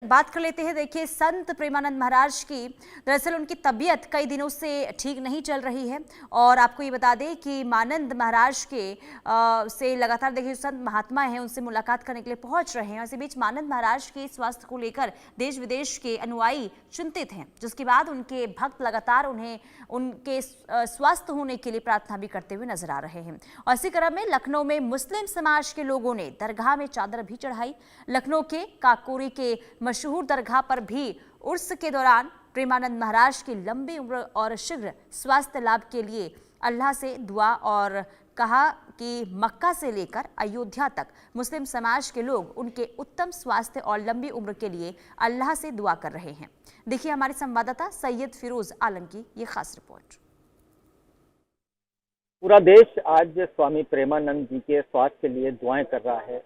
बात कर लेते हैं। देखिए, संत प्रेमानंद महाराज की दरअसल उनकी तबीयत कई दिनों से ठीक नहीं चल रही है और आपको ये बता दें कि मानंद महाराज के से लगातार देखिए संत महात्मा हैं उनसे मुलाकात करने के लिए पहुंच रहे हैं। इसी बीच मानंद महाराज के स्वास्थ्य को लेकर देश विदेश के अनुयायी चिंतित हैं, जिसके बाद उनके भक्त लगातार उन्हें उनके स्वस्थ होने के लिए प्रार्थना भी करते हुए नजर आ रहे हैं। और इसी क्रम में लखनऊ में मुस्लिम समाज के लोगों ने दरगाह में चादर भी चढ़ाई। लखनऊ के काकोरी के मशहूर दरगाह पर भी उर्स के दौरान प्रेमानंद महाराज की लंबी उम्र और शीघ्र स्वास्थ्य लाभ के लिए अल्लाह से दुआ और कहा कि मक्का से लेकर अयोध्या तक मुस्लिम समाज के लोग उनके उत्तम स्वास्थ्य और लंबी उम्र के लिए अल्लाह से दुआ कर रहे हैं। देखिए हमारे संवाददाता सैयद फिरोज आलम की ये खास रिपोर्ट। पूरा देश आज स्वामी प्रेमानंद जी के स्वास्थ्य के लिए दुआएं कर रहा है,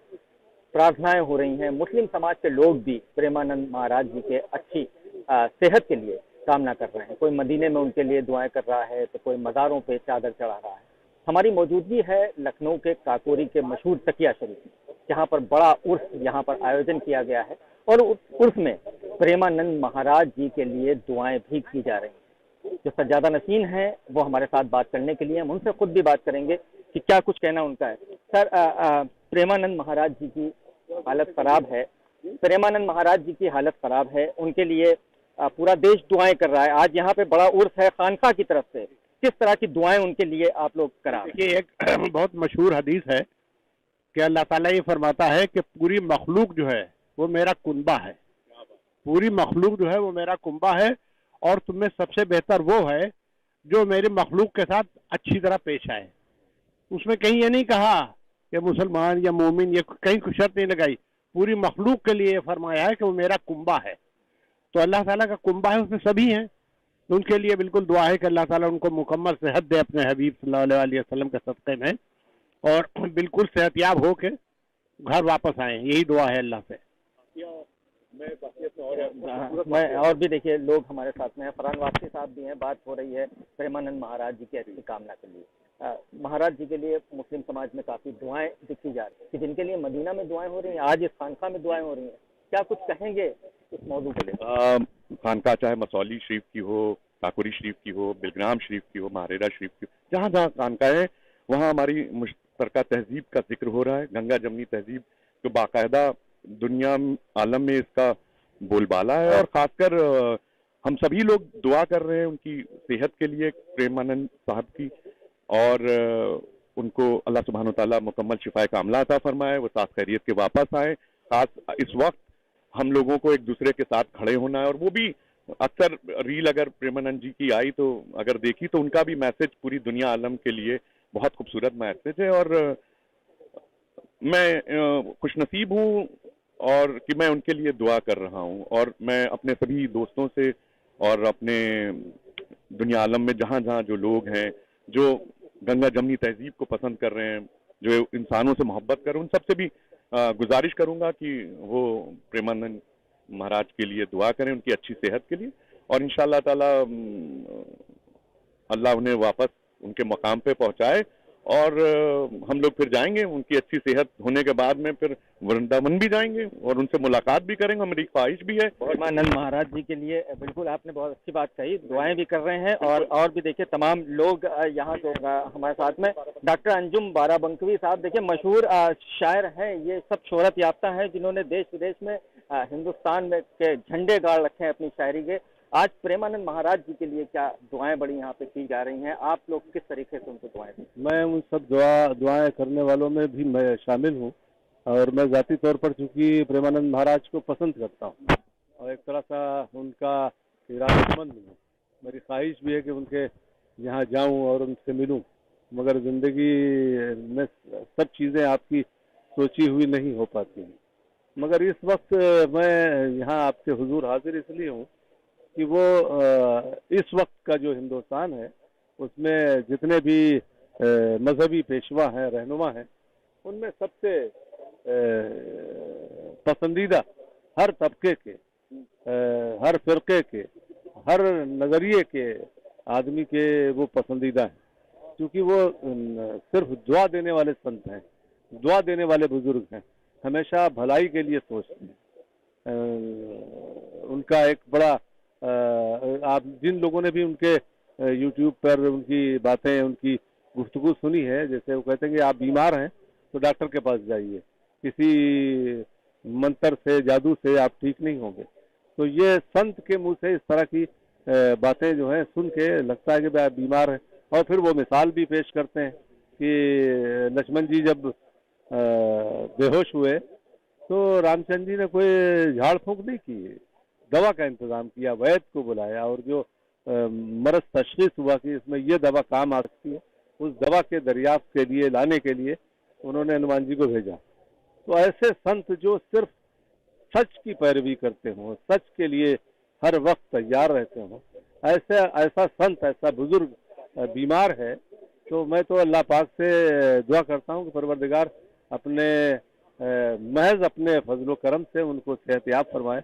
प्रार्थनाएं हो रही हैं। मुस्लिम समाज के लोग भी प्रेमानंद महाराज जी के अच्छी सेहत के लिए कामना कर रहे हैं। कोई मदीने में उनके लिए दुआएं कर रहा है तो कोई मज़ारों पे चादर चढ़ा रहा है। हमारी मौजूदगी है लखनऊ के काकोरी के मशहूर तकिया शरीफ में, जहाँ पर बड़ा उर्स यहाँ पर आयोजन किया गया है और उर्स में प्रेमानंद महाराज जी के लिए दुआएं भी की जा रही हैं। जो सज्जादा नसीन है वो हमारे साथ बात करने के लिए, हम उनसे खुद भी बात करेंगे कि क्या कुछ कहना उनका है। सर, प्रेमानंद महाराज जी की हालत खराब है, प्रेमानंद महाराज जी की हालत खराब है, उनके लिए पूरा देश दुआएं कर रहा है। आज यहाँ पे बड़ा उर्स है खानका की तरफ से, किस तरह की दुआएं उनके लिए आप लोग करा? देखिए, एक बहुत मशहूर हदीस है कि अल्लाह ताला ये फरमाता है कि पूरी मखलूक जो है वो मेरा कुंबा है, पूरी मखलूक जो है वो मेरा कुंबा है और तुम्हें सबसे बेहतर वो है जो मेरी मखलूक के साथ अच्छी तरह पेश आए। उसमें कहीं ये नहीं कहा कि मुसलमान या मोमिन, ये कहीं कुछ शर्त नहीं लगाई, पूरी मखलूक के लिए फरमाया है कि वो मेरा कुंबा है। तो अल्लाह ताला का कुंबा है, उसमें सभी हैं, तो उनके लिए बिल्कुल दुआ है कि अल्लाह ताला उनको मुकम्मल सेहत दे अपने हबीब सल्लल्लाहु अलैहि वसल्लम के सदक़े में और बिल्कुल सेहतयाब हो के घर वापस आए। यही दुआ है अल्लाह से। मैं और भी देखिए लोग हमारे साथ में हैं, फरहान वापसी साहब भी हैं। बात हो रही है प्रेमानंद महाराज जी की अच्छी कामना के लिए। महाराज जी के लिए मुस्लिम समाज में काफी दुआएं दिखी जा रही है, जिनके लिए मदीना में दुआएं हो रही हैं, आज इस खानका में दुआएं हो रही हैं। क्या कुछ कहेंगे इस मौजू के लिए? खानका चाहे मसौली शरीफ की हो, काकोरी शरीफ की हो, बिलग्राम शरीफ की हो, महारेरा शरीफ की हो, जहाँ जहाँ खानका है वहाँ हमारी मुश्तरका तहजीब का जिक्र हो रहा है। गंगा जमनी तहजीब जो बाकायदा दुनिया आलम में इसका बोलबाला है और खासकर हम सभी लोग दुआ कर रहे हैं उनकी सेहत के लिए, प्रेमानंद साहब की, और उनको अल्लाह सुब्हानो तआला मुकम्मल शिफाए कामला अता फरमाए, वो साथ खैरियत के वापस आए। खास इस वक्त हम लोगों को एक दूसरे के साथ खड़े होना है और वो भी अक्सर रील अगर प्रेमानंद जी की आई तो अगर देखी तो उनका भी मैसेज पूरी दुनिया आलम के लिए बहुत खूबसूरत मैसेज है। और मैं खुशनसीब हूँ और कि मैं उनके लिए दुआ कर रहा हूँ और मैं अपने सभी दोस्तों से और अपने दुनिया आलम में जहाँ जहाँ जो लोग हैं जो गंगा जमनी तहजीब को पसंद कर रहे हैं, जो इंसानों से मोहब्बत कर रहे हैं, उन सबसे भी गुजारिश करूंगा कि वो प्रेमानंद महाराज के लिए दुआ करें, उनकी अच्छी सेहत के लिए, और इंशाअल्लाह ताला अल्लाह उन्हें वापस उनके मकाम पे पहुंचाए और हम लोग फिर जाएंगे। उनकी अच्छी सेहत होने के बाद में फिर वृंदावन भी जाएंगे और उनसे मुलाकात भी करेंगे, हमारी ख्वाहिश भी है। प्रेमानंद महाराज जी के लिए बिल्कुल आपने बहुत अच्छी बात कही, दुआएं भी कर रहे हैं। और भी देखिए तमाम लोग यहाँ जो हमारे साथ में डॉक्टर अंजुम बाराबंकवी साहब, देखिए मशहूर शायर हैं, ये सब शोहरत याफ्ता हैं जिन्होंने देश विदेश में हिंदुस्तान में के झंडे गाड़ रखे हैं अपनी शायरी के। आज प्रेमानंद महाराज जी के लिए क्या दुआएं बड़ी यहाँ पे की जा रही हैं, आप लोग किस तरीके से उनको दुआएं दें? मैं उन सब दुआएं करने वालों में भी मैं शामिल हूँ और मैं ज़ाती तौर पर चूंकि प्रेमानंद महाराज को पसंद करता हूँ और एक तरह सा उनका इरादतमंद हूँ। मेरी ख्वाहिश भी है कि उनके यहाँ जाऊँ और उनसे मिलूँ, मगर ज़िंदगी में सब चीज़ें आपकी सोची हुई नहीं हो पाती हैं। मगर इस वक्त मैं यहाँ आपके हुजूर हाजिर इसलिए हूँ कि वो इस वक्त का जो हिंदुस्तान है उसमें जितने भी मजहबी पेशवा हैं, रहनुमा हैं, उनमें सबसे पसंदीदा हर तबके के, हर फिरके के, हर नज़रिए के आदमी के वो पसंदीदा हैं, क्योंकि वो सिर्फ दुआ देने वाले संत हैं, दुआ देने वाले बुजुर्ग हैं, हमेशा भलाई के लिए सोचते हैं। उनका एक बड़ा आप जिन लोगों ने भी उनके यूट्यूब पर उनकी बातें, उनकी गुफ्तगू सुनी है, जैसे वो कहते हैं कि आप बीमार हैं तो डॉक्टर के पास जाइए, किसी मंत्र से, जादू से आप ठीक नहीं होंगे। तो ये संत के मुंह से इस तरह की बातें जो हैं सुन के लगता है कि आप बीमार हैं। और फिर वो मिसाल भी पेश करते हैं कि लक्ष्मण जी जब बेहोश हुए तो रामचंद्र जी ने कोई झाड़ फूंक नहीं की, दवा का इंतजाम किया, वैद्य को बुलाया और जो मरज तशखीस हुआ कि इसमें ये दवा काम आ सकती है, उस दवा के दरियाफ्त के लिए, लाने के लिए उन्होंने हनुमान जी को भेजा। तो ऐसे संत जो सिर्फ सच की पैरवी करते हों, सच के लिए हर वक्त तैयार रहते हों, ऐसा संत, ऐसा बुजुर्ग बीमार है, तो मैं तो अल्लाह पाक से दुआ करता हूँ कि परवरदिगार अपने महज अपने फजलो करम से उनको सेहतयाब फरमाए।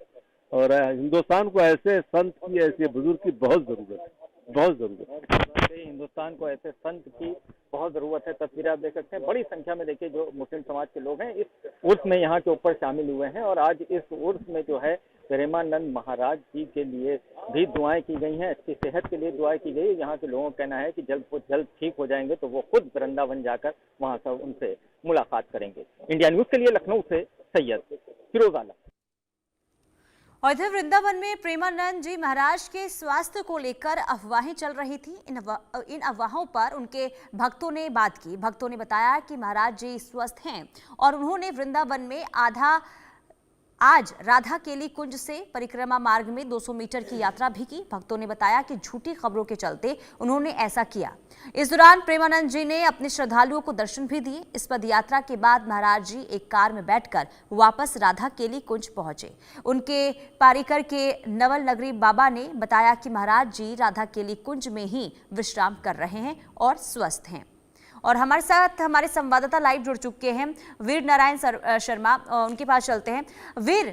और हिंदुस्तान को ऐसे संत की, ऐसे बुजुर्ग की बहुत जरूरत है, बहुत जरूरत है। हिंदुस्तान को ऐसे संत की बहुत जरूरत है। तस्वीरें आप देख सकते हैं, बड़ी संख्या में देखिए जो मुस्लिम समाज के लोग हैं इस उर्स में यहाँ के ऊपर शामिल हुए हैं। और आज इस उर्स में जो है प्रेमानंद महाराज जी के लिए भी दुआएं की गई हैं, अच्छी सेहत के लिए दुआएं की गई। यहाँ के लोगों का कहना है कि जल्द वो जल्द ठीक हो जाएंगे तो वो खुद वृंदावन जाकर वहाँ सब उनसे मुलाकात करेंगे। इंडिया न्यूज के लिए लखनऊ से सैयद फिरोज आलम। और इधर वृंदावन में प्रेमानंद जी महाराज के स्वास्थ्य को लेकर अफवाहें चल रही थी। इन अफवाहों पर उनके भक्तों ने बात की। भक्तों ने बताया कि महाराज जी स्वस्थ हैं और उन्होंने वृंदावन में आज राधा केली कुंज से परिक्रमा मार्ग में 200 मीटर की यात्रा भी की। भक्तों ने बताया कि झूठी खबरों के चलते उन्होंने ऐसा किया। इस दौरान प्रेमानंद जी ने अपने श्रद्धालुओं को दर्शन भी दिए। इस पद यात्रा के बाद महाराज जी एक कार में बैठकर वापस राधा केली कुंज पहुंचे। उनके पारीकर के नवल नगरी बाबा ने बताया कि महाराज जी राधा केली कुंज में ही विश्राम कर रहे हैं और स्वस्थ हैं। और हमारे साथ हमारे संवाददाता लाइव जुड़ चुके हैं, वीर नारायण शर्मा, उनके पास चलते हैं। वीर,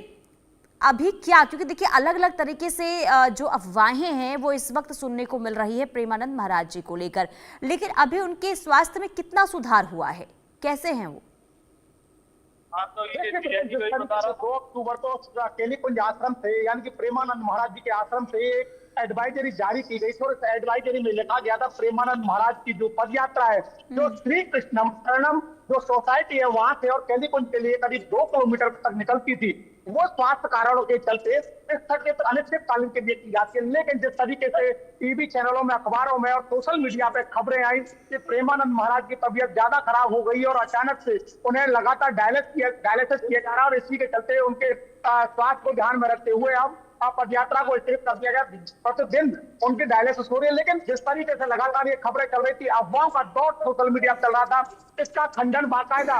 अभी क्या, क्योंकि देखिए अलग अलग तरीके से जो अफवाहें हैं वो इस वक्त सुनने को मिल रही है प्रेमानंद महाराज जी को लेकर, लेकिन अभी उनके स्वास्थ्य में कितना सुधार हुआ है, कैसे हैं वो? तो 2 अक्टूबर को केली कुंज आश्रम से, यानी कि प्रेमानंद महाराज जी के आश्रम से एडवाइजरी जारी की गई थी और इस एडवाइजरी में लिखा गया था प्रेमानंद महाराज की जो पद यात्रा है, जो श्री कृष्णम शरणम जो सोसाइटी है वहां से और केली कुंज के लिए करीब 2 किलोमीटर तक निकलती थी, वो स्वास्थ्य कारणों के चलते स्थगित अनिश्चितकालीन के लिए की जाती है। लेकिन जिस तरीके से टीवी चैनलों में, अखबारों में और सोशल मीडिया पे खबरें आई कि प्रेमानंद महाराज की तबीयत ज्यादा खराब हो गई और अचानक से उन्हें लगातार डायलिसिस किया जा रहा है और इसी के चलते उनके स्वास्थ्य को ध्यान में रखते हुए अब पद यात्रा को स्थगित कर दिया गया। प्रतिदिन उनकी डायलिसिस हो रही है। लेकिन जिस तरीके से लगातार ये खबरें चल रही थी, अफवाहों का दौर सोशल मीडिया चल रहा था, इसका खंडन बाकायदा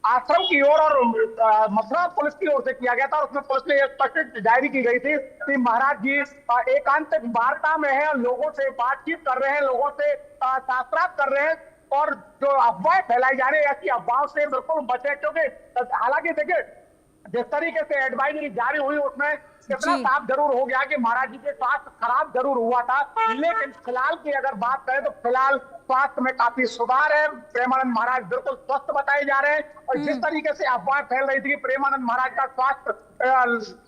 आश्रम की ओर और मथुरा पुलिस की ओर से किया गया था। और उसमें पुलिस ने स्पष्ट जारी की गई थी कि महाराज जी एकांतिक वार्ता में है, लोगों से बातचीत कर रहे हैं, लोगों से शास्त्रार्थ कर रहे हैं और जो अफवाहें फैलाई जा रही है ऐसी अफवाहों से बिल्कुल बचे। क्योंकि हालांकि देखिए जिस तरीके से एडवाइजरी जारी हुई उसमें कितना साफ जरूर हो गया कि महाराज जी के स्वास्थ्य खराब जरूर हुआ था, लेकिन फिलहाल की अगर बात करें तो फिलहाल स्वास्थ्य में काफी सुधार है। प्रेमानंद महाराज बिल्कुल स्वस्थ बताए जा रहे हैं। और जिस तरीके से अफवाह फैल रही थी कि प्रेमानंद महाराज का स्वास्थ्य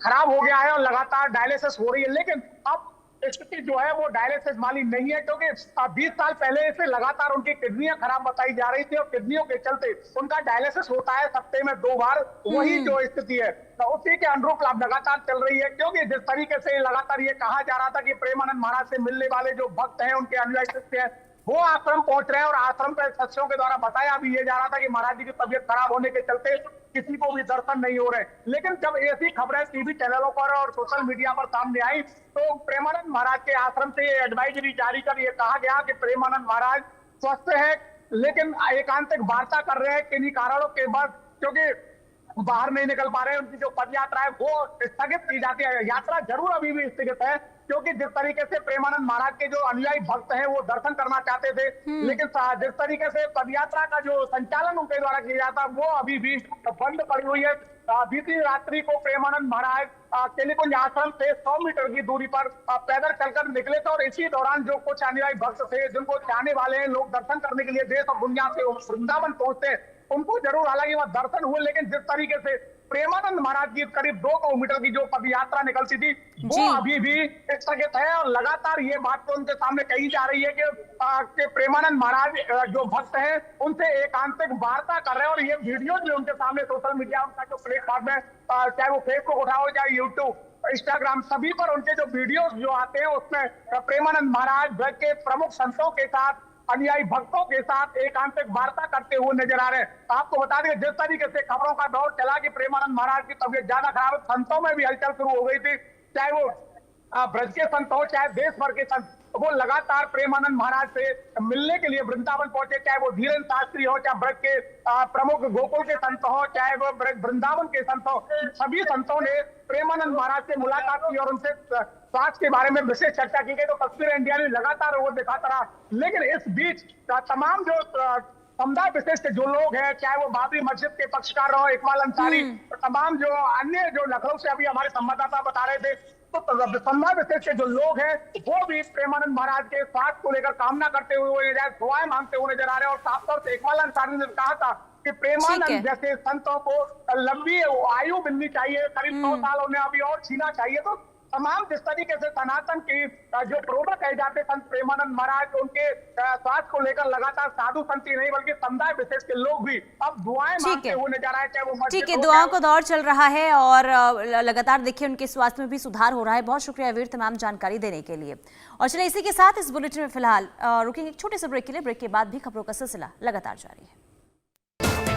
खराब हो गया है और लगातार डायलिसिस हो रही है, लेकिन अब स्थिति जो है वो डायलिसिस वाली नहीं है, क्योंकि 20 साल पहले से लगातार उनकी किडनियां खराब बताई जा रही थी और किडनियों के चलते उनका डायलिसिस होता है हफ्ते में 2 बार। वही जो स्थिति है तो उसी के अनुरूप लगातार चल रही है। क्योंकि जिस तरीके से लगातार ये कहा जा रहा था कि प्रेमानंद महाराज से मिलने वाले जो भक्त हैं, उनके अनुयायी हैं, वो आश्रम पहुंच रहे हैं और आश्रम के सदस्यों के द्वारा बताया भी ये जा रहा था कि महाराज जी की तबीयत खराब होने के चलते किसी को भी दर्शन नहीं हो रहे। लेकिन जब ऐसी खबरें टीवी चैनलों पर और सोशल मीडिया पर सामने आई तो प्रेमानंद महाराज के आश्रम से ये एडवाइजरी जारी कर ये कहा गया कि प्रेमानंद महाराज स्वस्थ है, लेकिन एकांतिक वार्ता कर रहे हैं किन्हीं कारणों के बाद, क्योंकि बाहर नहीं निकल पा रहे हैं। उनकी जो पद यात्रा है वो स्थगित की जाती है। यात्रा जरूर अभी भी स्थगित है, क्योंकि जिस तरीके से प्रेमानंद महाराज के जो अनुयायी भक्त हैं वो दर्शन करना चाहते थे, लेकिन जिस तरीके से पदयात्रा का जो संचालन उनके द्वारा किया जाता वो अभी भी बंद पड़ी हुई है। बीती रात्रि को प्रेमानंद महाराज केली कुंज आश्रम से 100 मीटर की दूरी पर पैदल चलकर निकले थे और इसी दौरान जो कुछ अनुयायी भक्त थे, जिनको चाहने वाले हैं लोग दर्शन करने के लिए देश और दुनिया से वृंदावन पहुंचते, उनको जरूर हालांकि वह दर्शन हुए, लेकिन जिस तरीके से प्रेमानंद महाराज की करीब 2 किलोमीटर की जो पद यात्रा निकलती थी जी। वो अभी भी स्थगित है और लगातार ये बात तो उनके सामने कही जा रही है कि प्रेमानंद महाराज जो भक्त हैं उनसे एकांतिक वार्ता कर रहे हैं। और ये वीडियो जो उनके सामने सोशल मीडिया उनका जो प्लेटफॉर्म है, चाहे वो फेसबुक उठाओ चाहे यूट्यूब इंस्टाग्राम, सभी पर उनके जो वीडियोस जो आते हैं उसमें प्रेमानंद महाराज ब्रज के प्रमुख संतों के साथ, अनुयायी भक्तों के साथ एकांतिक वार्ता करते हुए नजर आ रहे हैं। आपको बता दें जिस तरीके से खबरों का दौर चला कि प्रेमानंद महाराज की तबीयत ज्यादा खराब है, संतों में भी हलचल शुरू हो गई थी, चाहे वो ब्रज के संत हो चाहे देश भर के संत, वो लगातार प्रेमानंद महाराज से मिलने के लिए वृंदावन पहुंचे, चाहे वो धीरेन्द्र शास्त्री हो, चाहे ब्रज के प्रमुख गोकुल के संत हो, चाहे वो वृंदावन के संत हो, सभी संतों ने प्रेमानंद महाराज से मुलाकात की और उनसे स्वास्थ्य के बारे में विशेष चर्चा की गई। तो तस्वीर इंडिया ने लगातार वो दिखाता रहा, लेकिन इस बीच तमाम जो समुदाय विशेष के जो लोग हैं, चाहे वो बाबरी मस्जिद के पक्षकार रहो, इकबाल अंसारी, तमाम जो अन्य जो लखनऊ से अभी हमारे संवाददाता बता रहे थे, तो समुदाय विशेष के जो लोग हैं वो भी प्रेमानंद महाराज के स्वास्थ्य को लेकर कामना करते हुए दुआएं मांगते हुए नजर आ रहे हैं। और साफ तौर से इकबाल अंसारी ने कहा था कि प्रेमानंद जैसे संतों को लंबी आयु मिलनी चाहिए, करीब 100 साल उन्हें अभी और छीना चाहिए। तो तमाम जिस तरीके से सनातन की जो प्रोडक्ट कहे जाते संत प्रेमानंद महाराज, उनके स्वास्थ्य को लेकर लगातार साधु संत ही नहीं बल्कि समुदाय विशेष के लोग भी अब दुआएं मांगते हुए नजर आए, चाहे वो ठीक है, दुआओं का दौर चल रहा है और लगातार देखिए उनके स्वास्थ्य में भी सुधार हो रहा है। बहुत शुक्रिया वीर तमाम जानकारी देने के लिए। और चलिए इसी के साथ इस बुलेटिन में फिलहाल रुकेंगे एक छोटे से ब्रेक के लिए। ब्रेक के बाद भी खबरों का सिलसिला लगातार जारी है।